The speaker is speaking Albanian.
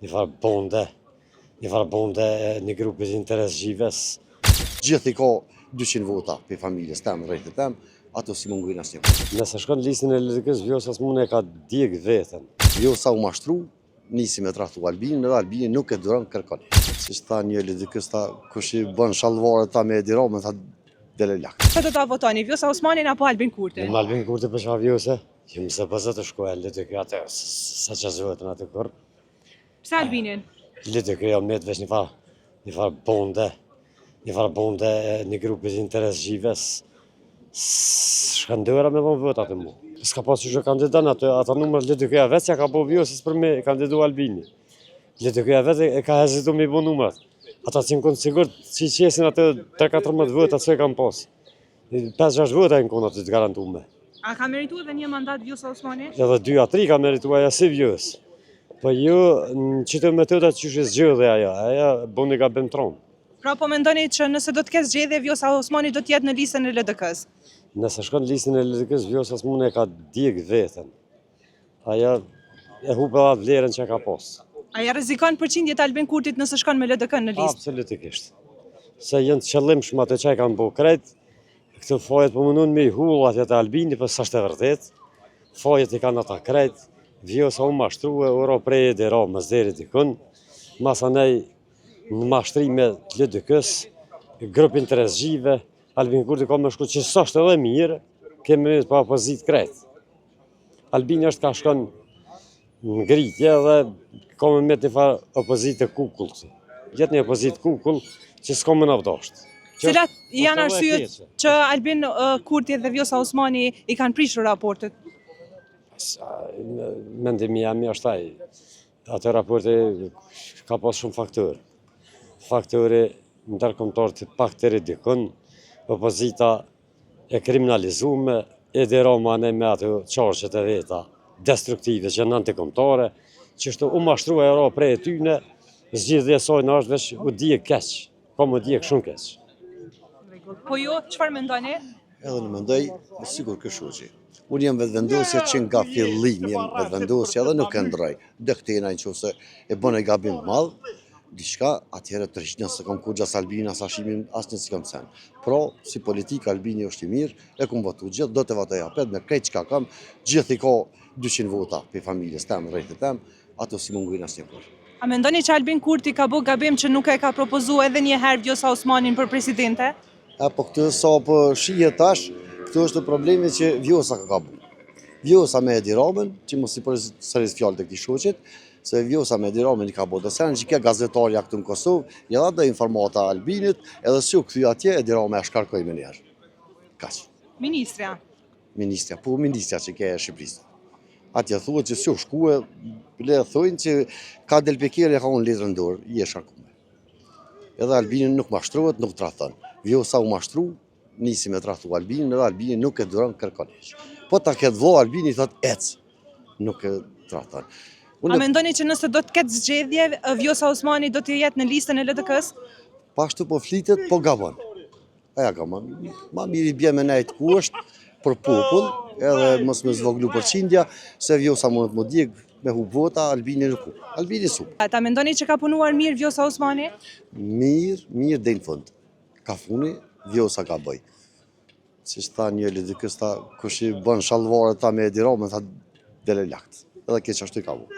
një farë bonde një grupit interes gjives. Gjithë i ka 200 vota për familjes tem, rrejtë tem, ato si mungojnë asnjë. Nëse shkon listin e LDK-s, Vjosa s'mune ka djeg vetën. Vjosa u mashtru, nisi me trahtu Albinin, edhe Albini nuk e duron kërkon. Si tha një LDK-s, ta kush i bën shallvare ta me Edi Ramën, tha dele lak. Çfarë do ta votoni, Vjosa Osmanin apo Albin Kurti? Në Albin Kurti për çfarë Vjosa? Që mëse pëzë të shkoj LDK atë, sa që zëvetën atë kur. Pse Albinin? LDK jo met veç një farë bonde një grupit interes gjives. Shkandëra me dhon votat e mu. S'ka pas që kandidan ata numër LDK-ja vetë që ka po Vjosës për me kandidu Albini. LDK-ja vetë e ka hezitu me i bo numrat. Ata që në konë sigurt që i qesin atë 3-14 votat që e kam pas. 5-6 votat e në konë atë të garantume. A ka merituar edhe një mandat Vjosa Osmani? Edhe 2-3 ka merituar aja si Vjosë. Po jo, në qëtë metodat që shë zgjodhe aja boni ka bëm tronë. Pra po mendoni që nëse do të ketë zgjedhje Vjosa Osmani do të jetë në listën e LDK-s? Nëse shkon listën e LDK-s, Vjosa s'mune ka djeg vetën. Aja e hupe dhe vlerën që ka pas. Aja rrezikon përqindjet Albin Kurtit nëse shkon me LDK në listë? Absolutikisht. Se jenë të qëllimshëm atë që e kanë bo krejt, këtë fajet po mundun me i hull atje të Albini, për s'është e vërtet. Fajet i kanë ata krejt, Vjosa u mashtruhe, uro prej Edi Ramës deri dikun, masanej në mashtrime të LDK-s, grup interes gjive, Albin Kurti ka me shku që s'është edhe mirë, kemi me pa opozit krejt. Albini është ka shkon në ngritje dhe ka me met një farë opozit e kukull. Jetë një opozit kukull që s'ka me navdasht. Cilat janë arsyet që Albin Kurti dhe Vjosa Osmani i kanë prishur raportet? Mendimi jam është ai. Atë raporti ka pas shumë faktorë. Faktori ndërkombëtar të pak të ridikun, opozita e kriminalizume, Edi Rama me ato qarqet e veta destruktive që në antikombëtare, që shtu u mashtruhe era prej e tyne, zgjidhja e saj në është veç u dijek keq, ka më dijek shumë keq. Po jo, çfarë mendoni? Edhe në mendoj, sigur këshuqi. Unë jam vetëvendosje që nga fillim jam vetëvendosje edhe nuk e ndroj. Dëktena në që se e bën e gabim madh, diçka atjere të rishtë nëse kom kur gjas Albini, as ashimin, as një si kam sen. Pro, si politika Albini është i mirë, e kom votu gjithë, do të vatoj apet, me krejt që ka kam, gjithë i ka 200 vota për familjes tem, rrejtë tem, ato si mungojnë asnjë kur. A mendoni që Albin Kurti ka bo gabim që nuk e ka propozu edhe një herë Vjosa Osmanin për presidente? Po këtë sa për shije tash, këtë është problemi që Vjosa ka bu. Vjosa me Edi Ramën, që mos i për sëris fjallë të këti shoqit, se Vjosa me Edi Ramën i ka bo dësen, që ke gazetarja këtu në Kosovë, një dhe informata Albinit, edhe si u këthy atje, Edi Ramën e shkarkoj me njerë. Kaq. Ministrja? Ministrja, po ministrja që ke e Shqipërisë. Atje thuhet që si u shkue, le thujnë që ka delpekire ka unë letrën dorë, i e sharkume. Edhe Albinin nuk mashtruhet, nuk trahton. Vjosa u mashtru, nisi me trahtu Albinin, edhe Albini nuk e duron kërkon. Po ta ketë vo Albini thot ec, nuk e trahton. A mendoni që nëse do të ketë zgjedhje, Vjosa Osmani do të jetë në listën e LDK-s? Pashtu po flitet, po gabon. Aja gabon. Ma miri bje me nejtë ku është për popull, edhe mos me zvoglu përqindja, se Vjosa mund të më djegë me hu vota, Albini nuk hu. Albini su. Ta mendoni që ka punuar mirë Vjosa Osmani? Mirë dhe në fund. Ka funi, Vjosa ka bëj. Si tha një LDK-s, ta kush i bën shallvare ta me Edi Ramën, tha dele lakt. Edhe keq ashtu i ka bu.